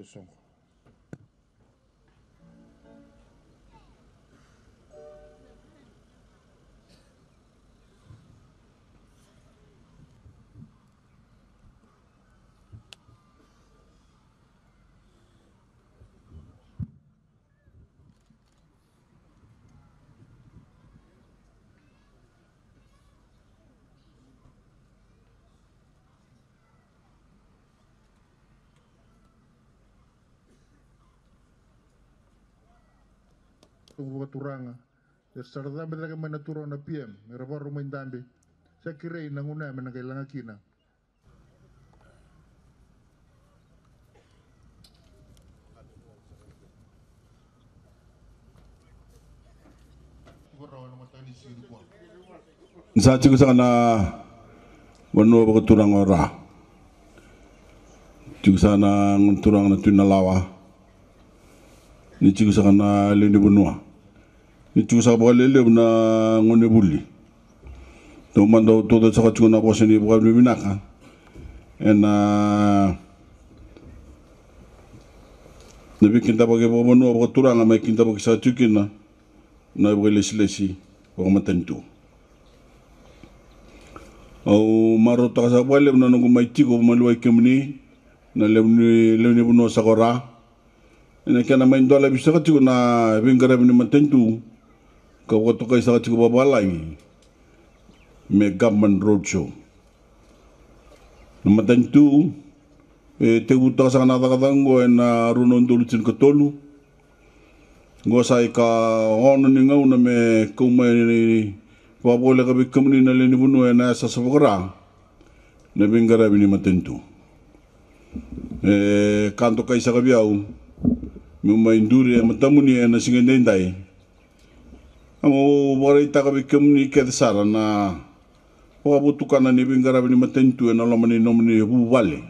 do songo. Turanga ya sarada belaga manaturo na PM merava rumay dambe sa kirei nanguna managailangan kina sa tigo sa kana wano ba turang ora tigo sa na turang na tunalawa ni tigo sa kana leni bunua ni tigo sa ba lele na ngone bulli to mando to sa ka na bo seni bo ni binaka na bikin ta ba ke bo no ba turang ma kinta ba sa tukina na bo lesi bo matentu au marota sa ba le na ngo mai tigo maluai kemni na le buno sa kora ina kana main dola bisa ka tigo na bingara ni matentu ka wato kai sa tigo babalai me government roadshow na matentu te uta sa na daga ngo na runon dulu tin ka tolu ngo sai ka ono ni ngau na me kumai wabole ka bikamni na le ni buno na sa sabora na bingara ni matentu kanto kai sa kabiau mi induri matamuni na singendendai amo bore ita ka bikamni ke sara na wabutukana ni bingara ni matentu na lomani nomni buwale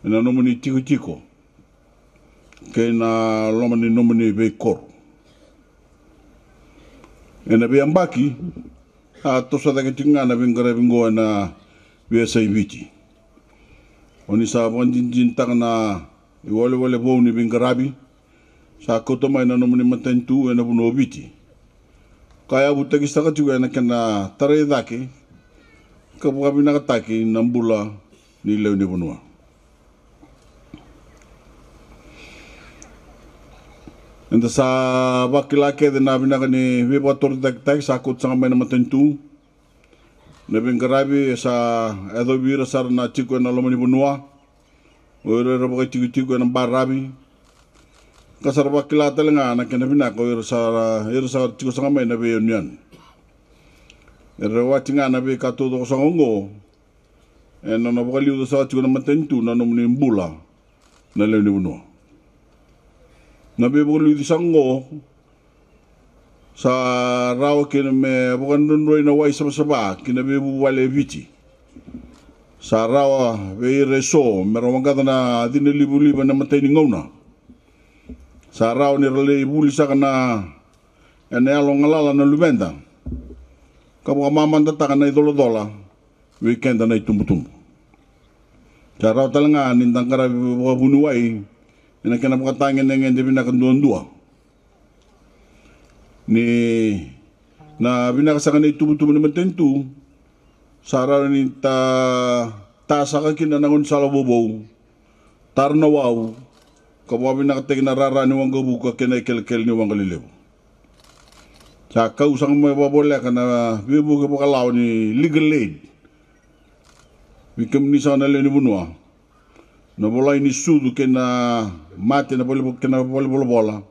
na nomni tiko ke na lomani nomni be kor ena be ambaki a tosa da ketinga na bingara bingo na biasa ibiti oni sa bonjin tang na iwole bo ni bingarabi sa koto mai na nomni matentu ena buno biti kaya butagi sa ka juga na kana tare daki ka buka bina kataki nambula ni leo ni bunua enda sa bakila ke de na bina kani viva tor tak sa kot sa mai na matentu na bingarabi sa edo bira sar na chiko na lomani bunua ore ro ba chiko na barabi kasar bakila telenga na kena bina ko iro sa chiko sa mai na be union ere watinga na be ka todo sa ngo en na ba liu sa chiko na matentu na nomni mbula na le ni bunua na be bolu di sango sa raw kina me bukan nunroy na wai sama kina be wale viti sa raw be reso meronga na dinelibu na matay ni ngona sa raw ni rale buli sa kana ene along alala na lumenda kamu mamanda takana idolo dola weekend na itumbutum sa raw talanga nindang kara bunuwai ina kena pakatangin dengan dia bina dua ni na bina kasakan itu betul betul tentu sarana ni ta sakakin na nangon salabobo tarna wow kamu bina kategin na rara ni wangga buka kena kel ni wangga lilebo sa kau sang may babole kana bibu ke pokalaw ni legal aid bikam ni sana le ni bunua na bola ini sudu kena mate na boleh kena boleh bola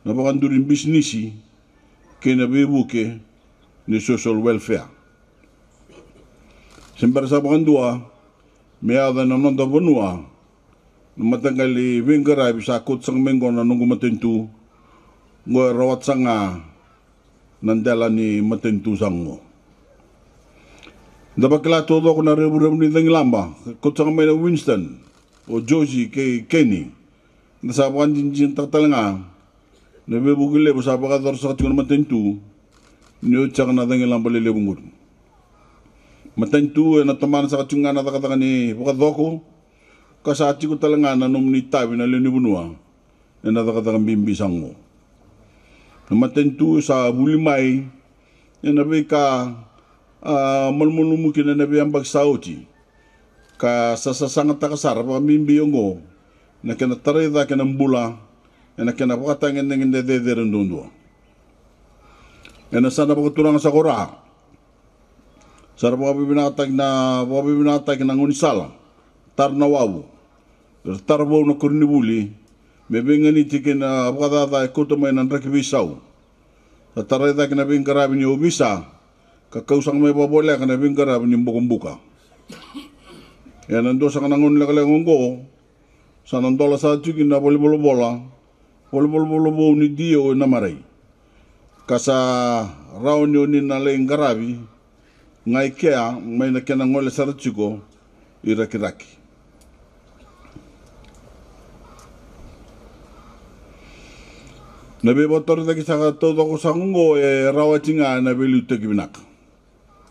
na bukan durin bisnisi kena bebuke ni social welfare sembar sa bukan dua meada na nonda bonua na matanggali bingara bisa akut sang menggo na nunggu matentu ngo rawat sanga nandala ni matentu sango dapat kela todo ko na rebu ni lamba kut sang may na Winston o Josie ke Kenny nasa bukan jinjin tatalanga na bebugile bo sa baka dorsa tingol matentu niyo chak na dangi lambali lebungur matentu na taman sa katunga na takataka ni buka doko kasati ko talaga na nung nitawi na linibunua na natakatang bimbisang mo. Namatentu sa bulimay na nabi ka malmulumukin na nabi ang bagsauti ka sasasangat na kasara pa bimbiyong mo na kinatarida ka ng bula na kinapakatangin ng indedederan doon. Na sana pagkutulang sa kura sa pabibinatag ng unisala tarnawaw tarbaw na kurnibuli bebingan itikin na apakatata kutumay ng rakibisaw sa tarayta kinabing karabin yung ubisa kakausang may babole kinabing karabin yung bukumbuka yan nando sa kanangon lakalangon ko sa nandola sa tsukin na bolibolobola ni Dio na maray kasa raon yun ni nalayang karabi ngay kaya may nakinangole sa ratsuko irakiraki. Nabi motor taki sa todo ko sa ngo rawati nga na biluta kibinak.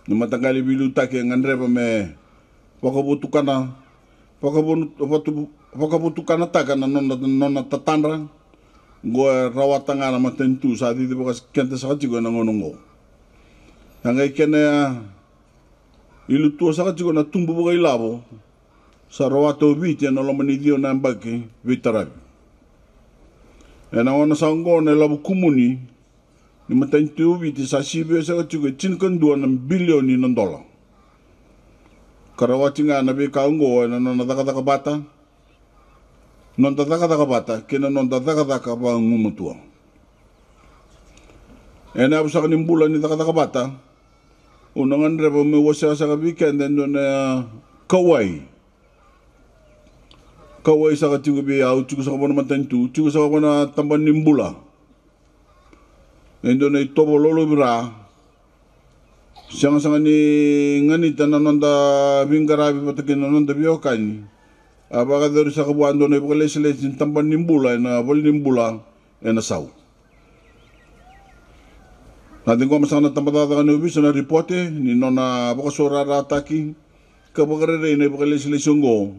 Namatanggali biluta ki ngandre pa me pakabutukana taka na non tatandra go rawata nga na matentu sa di bukas kente sa tigo na ngonongo. Hangay kena ilutua sa tigo na tumbu bukai labo sa rawato biti na lomanidio na mbaki vitarabi. E na wana sa ngo na labu kumuni ni matentu biti sa sibe sa tigo $5 billion ng dola. Karawati nga nabi ka ngo na non nadaka bata. Non dadaka bata kina non dadaka ba ngumutua. E na sa kaning bulan ni dadaka bata unangan reba may wasa sa weekend and na kawai sa katigo biya utuko sa kabana matentu utuko sa kabana tamban nimbula endo na itobo lolo bira siyang sa ni nganita na nonda bingarabi patakin na nonda biyokani abaka dari sa kabuan doon ay pagkalesin tamban nimbula na bol nimbula na saw natin ko masang natampatata ka ni ubis na ripote ni nona bakasura rataki kabakarere na pagkalesin ko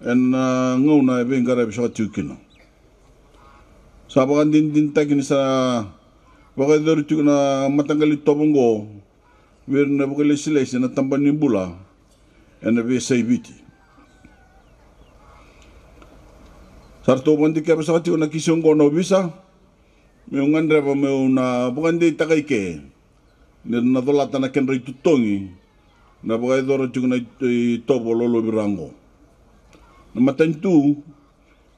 en ngaw na ibang garabi sa katiukin. Sa bakan din takin sa baka dito na matanggal ito bongo wir na pagkalesin na tamban nimbula en na sa ibiti. Sarto bandi kaya sa katiukin na kisyon ko na ubisa may ngandra pa may na bukan di takay ke nadolatan na kenray tutongi na bukan doro tiyong na itobo lolo birango na matantu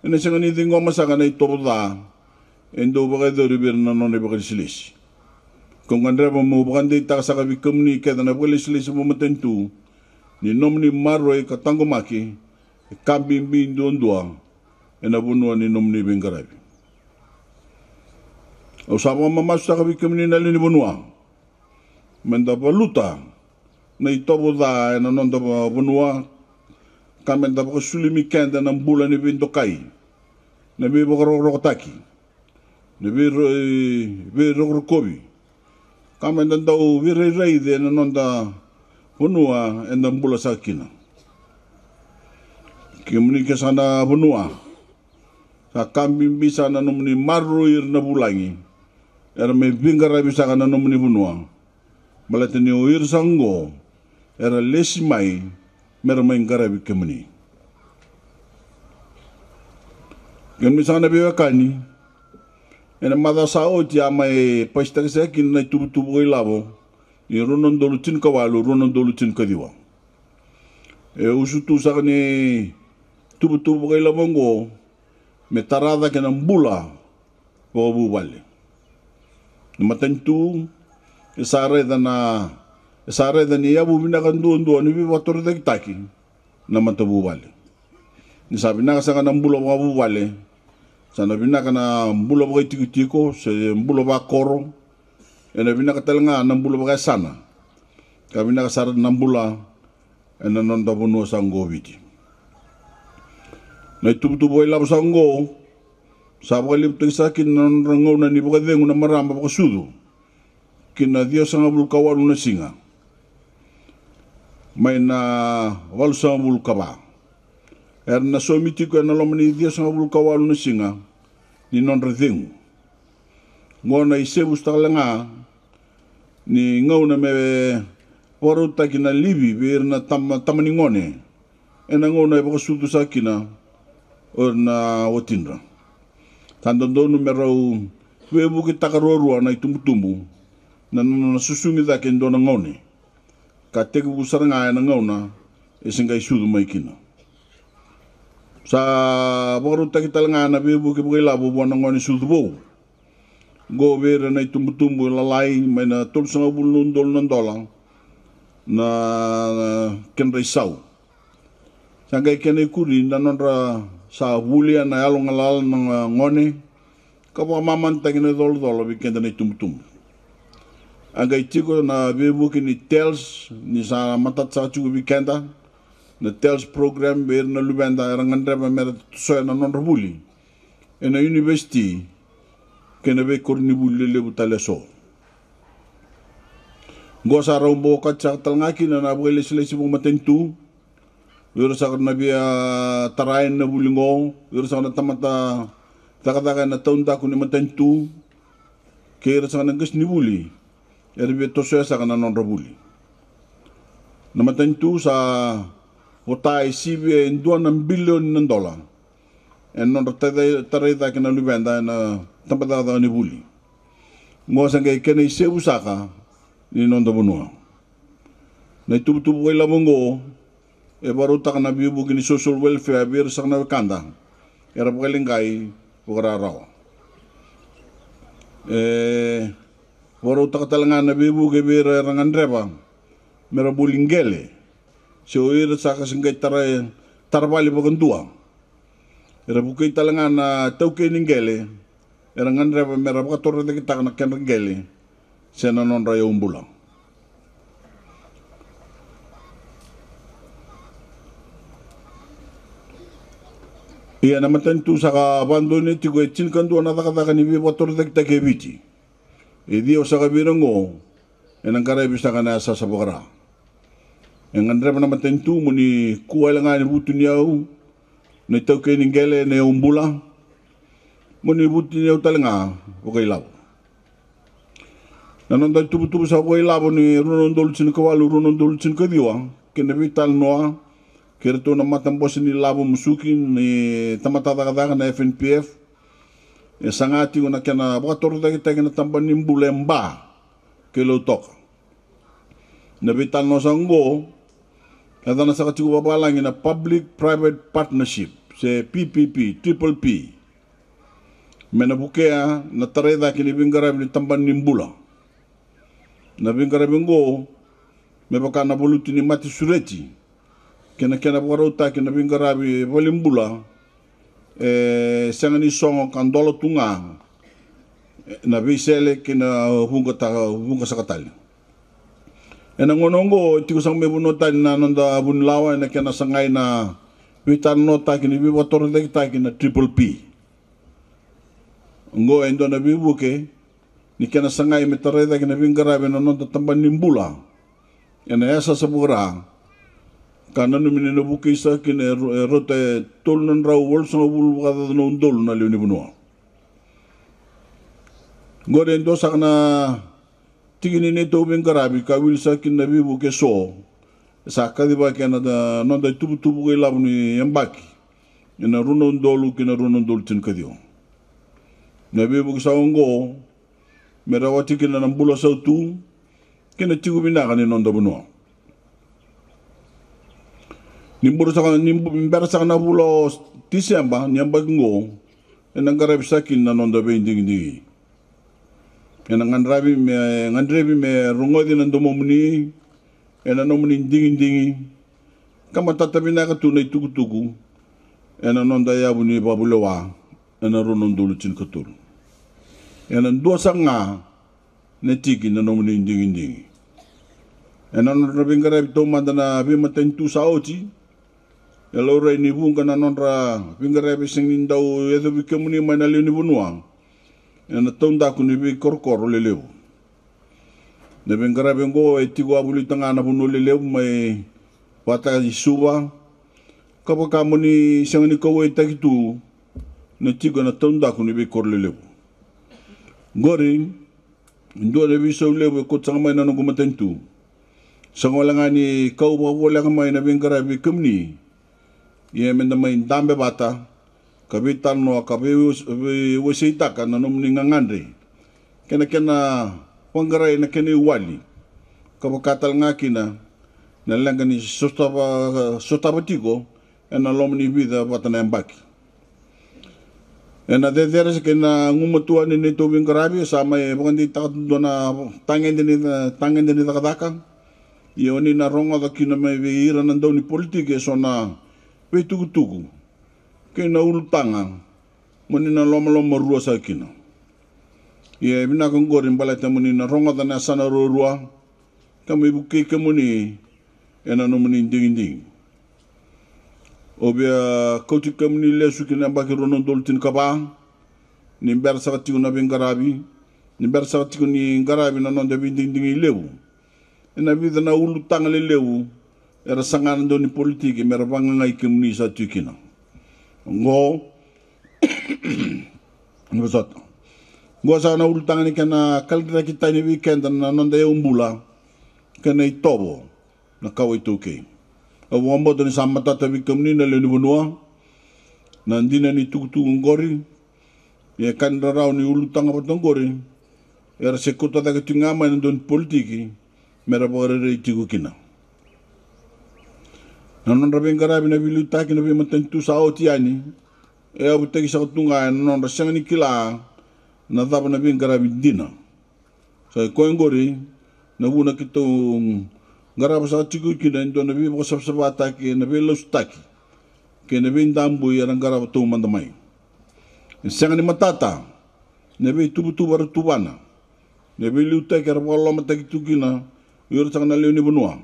na siya nga niting ko masaka na itobo da endo bukan doro birang na bukan silis kung ngandra pa mo bukan di takay sa kabikam ni kaya na bukan silis mo matantu ni nom ni maroy katangumaki kambing doon dua na bunuan ni nom ni bingarabi. Usama mamasuk sa kabikam ni nalini bunua. Menda baluta na itobo da na nonda bunua kami da ko sulimi kenda ng bulan ni bindokai. Na bi bokorokotaki. Na bi rokrokobi. Kami da daw virei de na nonda bunua endang bula sa kina. Kimuni ka sana bunua. Sa kambing bisa na numni maruir na bulangi. Era may bingara bisa ka na nomini bunua. Balatan ni uir sanggo. Era lesimay. Meron may garabi kemuni. Gan misang nabiwa kani. Ena mada sao tiya may pasta kasi kin na tubu-tubu kay labo. Ni runon dolutin kawalu, runon dolutin kadiwa. Usutu sa kani tubu-tubu kay labong go. May tarada ka ng bula. Pagabubali. Matentu isare da niya bubinakan doon ni biwator da kitaki na matabuwali. Ni sabi na kasi ka ng bula mga buwali sa nabinaka na bula ba kay tiko sa bula ba koro e nabinaka talaga ng bula ba kay sana kami nakasarad ng bula e nanonda puno sa ngobiti. Na itubutubo ay labo sa ngo Sabi kaliptang sa akin ng rangaw na ni Bukadeng na marama pa kasudo. Kina Diyos ang abulkawan na singa. May na walsa abulka ba. na somiti ko na lomani dia sanga bul kawalu na singa ni non reding ngona isebu stalanga ni ngau na me poru takina libi bir na tamani ngone ena ngona e sudu sakina or na otinra tandondo numero webu ki takarorua na itumbutumbu na susungi da kendo na ngone ka tegu busaranga na ngona isinga isudu maikina sa poru takitalanga na webu ki bukai labu buana ngone sudu bo go vera na itumbutumbu lalai mai na tulsanga bulun dol nan dolang na kenrai sau sangai kene kuri na nonra sa wulia na along alal na ngone ka wa maman tagina dol bi kenda na itumbutumbu angai tiko na bebu ki ni tells ni sa matat sa chu bi kenda na tells program ber na lubenda rangandra mer so na nonra buli ena university kena be korni bulle le butale so gosa rombo ka chaktal ngaki na bwele sile sibu matentu yoro sa na bia tarain na bulingo yoro sa na tamata takataka na taunda ku ni matentu kera sa na gas ni buli erbe to so sa na non robuli na matentu sa hotai sibe en $2 billion en non tarai da kena lubenda na tampada da ni buli mo sangai kena isebu saka ni non da bunua na tubu wala mongo e baru tak na bibu kini social welfare bir sakna kanda era palingai pokora raw baru tak talanga na bibu ke bir rangan reba mera bulingele so ira saka sangai tarbali pokondua era bukai talanga na tauke ningele era ngandra mera ka torre de kita na ken gele sena non ra umbula ia na matentu saka abandone ti ko chin kandu na taka ni bi torre de kita ke biti e dio saka birango enang kare bisa kana sa sabora ngandra na matentu muni kualanga ni butuniau na tauke ningele ne umbula moni buti ni utalanga okay labo nanon da tubu sa okay labo ni runon dolcin kawalu runon dolcin kadiwa kena vital noa kerto na matambos ni labo musuki ni tamata daga na FNPF e sangati una kena botor da kita kena tamban ni bulemba kelo tok na vital no sango kada na sa katigo babalangi na public private partnership se PPP triple P mena bukea na tareda kini bingarabi ni tamban nimbula na bingarabi ngo me baka na boluti ni mati sureti kena barota kena bingarabi bolimbula sangani songo kandolo tunga na bisele kena hunga sakatali ena ngonongo tiku sang mebunota na nanda bunlawa na kena sangai na witan nota kini bibotor de kita kina triple P ngo endo na bibuke ni kena sangai metareda kina bingarabe na nonta tamban nimbula ena esa sabura kana numine no buke isa kina rote tolnan raw wol so bul kada no ndol na leuni bunwa ngo endo sakna tigini ne to bingarabe ka wil sa kina bibuke so saka di ba kena da nonta tubu ke labni yambaki ena runon dolu kina runon dol tin kadio nabi bu saungo merawati kina nambula sautu kina tigu binaka ni nonda buno nimburu saka nimbara saka na bulo Disemba nyamba ngo enangara bisakin na nonda be ndingi enangandrabi me rungodi nando momuni enanomuni ndingi kama tata binaka tunai tugu enanonda yabuni babulowa ena ronon dulu cin ketul ena dua sanga netiki na nomuni ndingi ena nonra bingara bito mandana bi matentu saoti elora ni bunga na nonra bingara bising ndau edo bikemuni manali ni bunwa ena tonda ku ni bi korkor lelew ne bingara bengo etigo abuli tanga na bunu lelew mai wata isuba kapaka mo ni siyang ni kaway takitu na tigo na tanda ko ni be korlelew gori ndo na biso lew ko tsang may nanong gumatentu sa wala nga ni kau wala ka may na bingarabi kumni ye men na may dambe bata kabitan no kabi wasita ka nanom ni ngangandre kena panggaray na kini wali kapakatal nga kina nalang ni sotabatigo ena lomni vida batana mbaki ena dedera se kena ngumutua ni nito bingarabi sama e bukandi takadona tangen din takadakang ioni na ronga da kina may ira nandaw ni politike so na petugutugu kena ultanga muni na loma rua sa kina ye bina kongorin balata muni na ronga da na sana rua kami buke kemuni ena no muni ding obia koti kemuni lesu kina baki ronon doltin kaba ni bersa tiku na bingarabi ni bersa tiku ni garabi na non de ding lewu ena vida na ulu tangale lewu era sangan do ni politiki mera banga ngai kemuni sa tikina ngo ngosot ngo sa na ulu tangani kana kalkita kita ni weekend na non de umbula kana itobo na kawai tuke awo mo do ni samata tabi kemuni na le ni bunua na ndina ni tukutu ngori ye kanda raw ni ulu tanga potongori era sekuta da kitingama na don politiki mera bore tiku kina nanon rabeng garabi na bilu taki na bimatentu sa otiani e abu tegi sa kutunga nanon rasang ni kila na daba na bing garabi dina so ko ngori na buna kito garaba sa tiku kina ndo na bi ko sabsabata ki na bi lustaki ke na bi ndambu ya garaba tu mandamai sang ni matata na bi tubutu bar tubana na bi luta ke rabolo mataki tukina yor sang na leoni bunua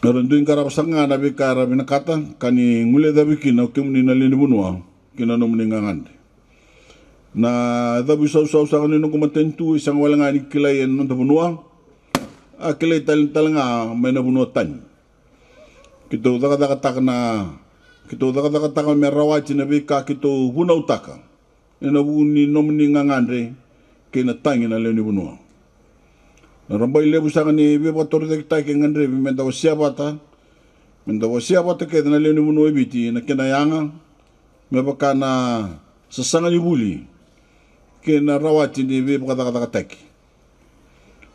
Orang karab sanga na bi karab nakata kani ngule dabi kina kemuni na leoni bunua kina no mningangan na dabi sau sa ni no kumatentu isang wala nga ni kilay no bunua akilay tal nga may na bunua tan kito daka merawachi na bi ka kito bunaw taka ina buni no mningangan re kina tangi na leoni bunua Rambai lebu sanga ni beba tori de tai kengan re menda siapa ta ke na leoni buno ibiti na kena yanga me bakana sesanga ni buli ke na rawati ni beba kata taki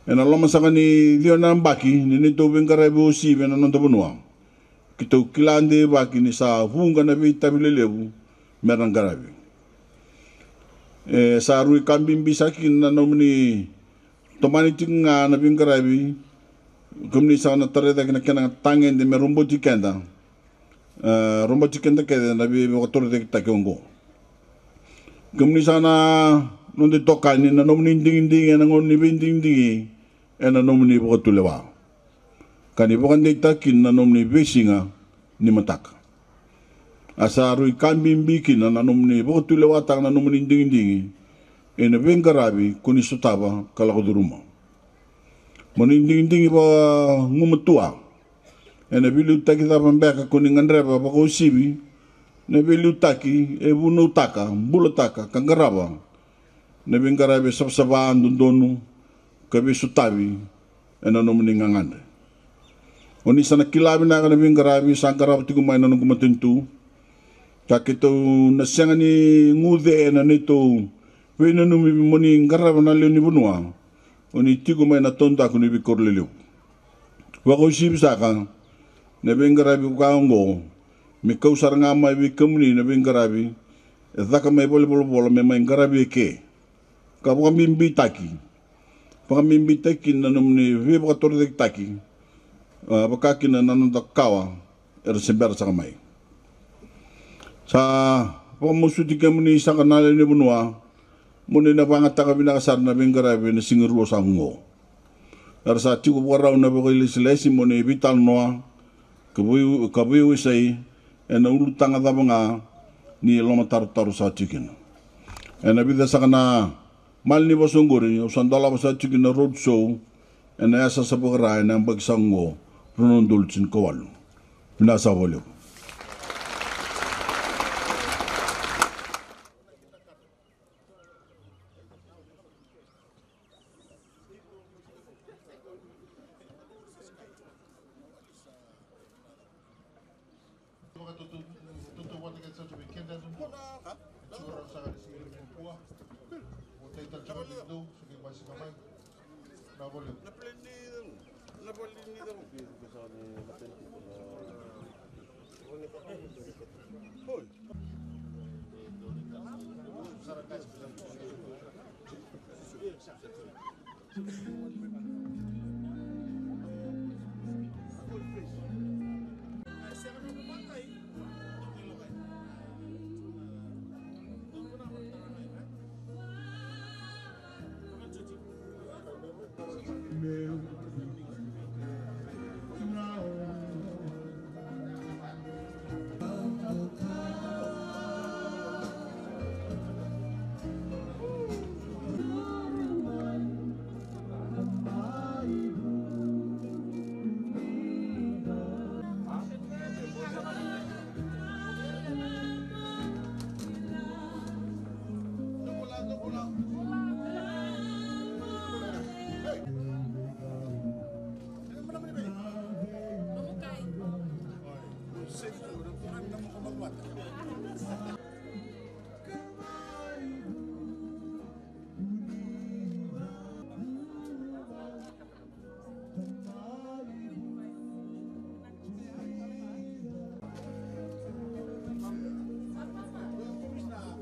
ena loma sanga ni dio na mbaki ni to bengara bu si bena no to bunwa kito kilande baki ni sa hunga na bi tabile lebu merang garabi sa rui kambing bisa kin na nomni Tomani tinga na bingarabi kumni sa na tare da kena tangen de merumbo tikenda keda na bi ko tore de takongo kumni sa na nonde tokani na nomni ding na ngoni binding ena nomni ko tulewa kani bokan de takin na nomni besinga ni matak asaru kambing bikin na nomni ko tulewa tang na nomni ding ena bengarabi kuni sutaba kala ko duruma moninding ba ngumutua ena bilu taki da bambeka kuni ngandreba ba ko sibi na bilu taki e bunu taka bulo taka kangaraba na bengarabi sabsaba andondonu kabi sutabi ena no muningangande oni sana kilabi na kana bengarabi sangarabi tigumay na ngumatentu takito nasyangani ngude ena nito Wena numi moni ngaraba na leoni bunua oni tigo mai na tonta ku ni bikor leleu wa ko sib saka ne bengarabi ka ngo me kausar nga mai bi kemni ne bengarabi zaka mai bol me mai ngarabi ke ka bo mimbi taki na numni we bo tor de taki ba ka kin na nan da kawa sember saka mai sa po musu di kemni saka na leoni bunua Muna na pangat taka binakasar na bingarabi na singiruo sa ngo. Arsa tiku waraw na bakilis-lesi muna ibital noa kabuyo isay na ulutang at nga ni lomatar-taro sa tikin. Nabida sa kana mal ni basunguri usan dala sa tikin na roadshow na yasa sa pagkaray ng bagsang ngo runondulcin kawalo. Pinasa voleu.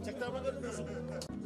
Cek taman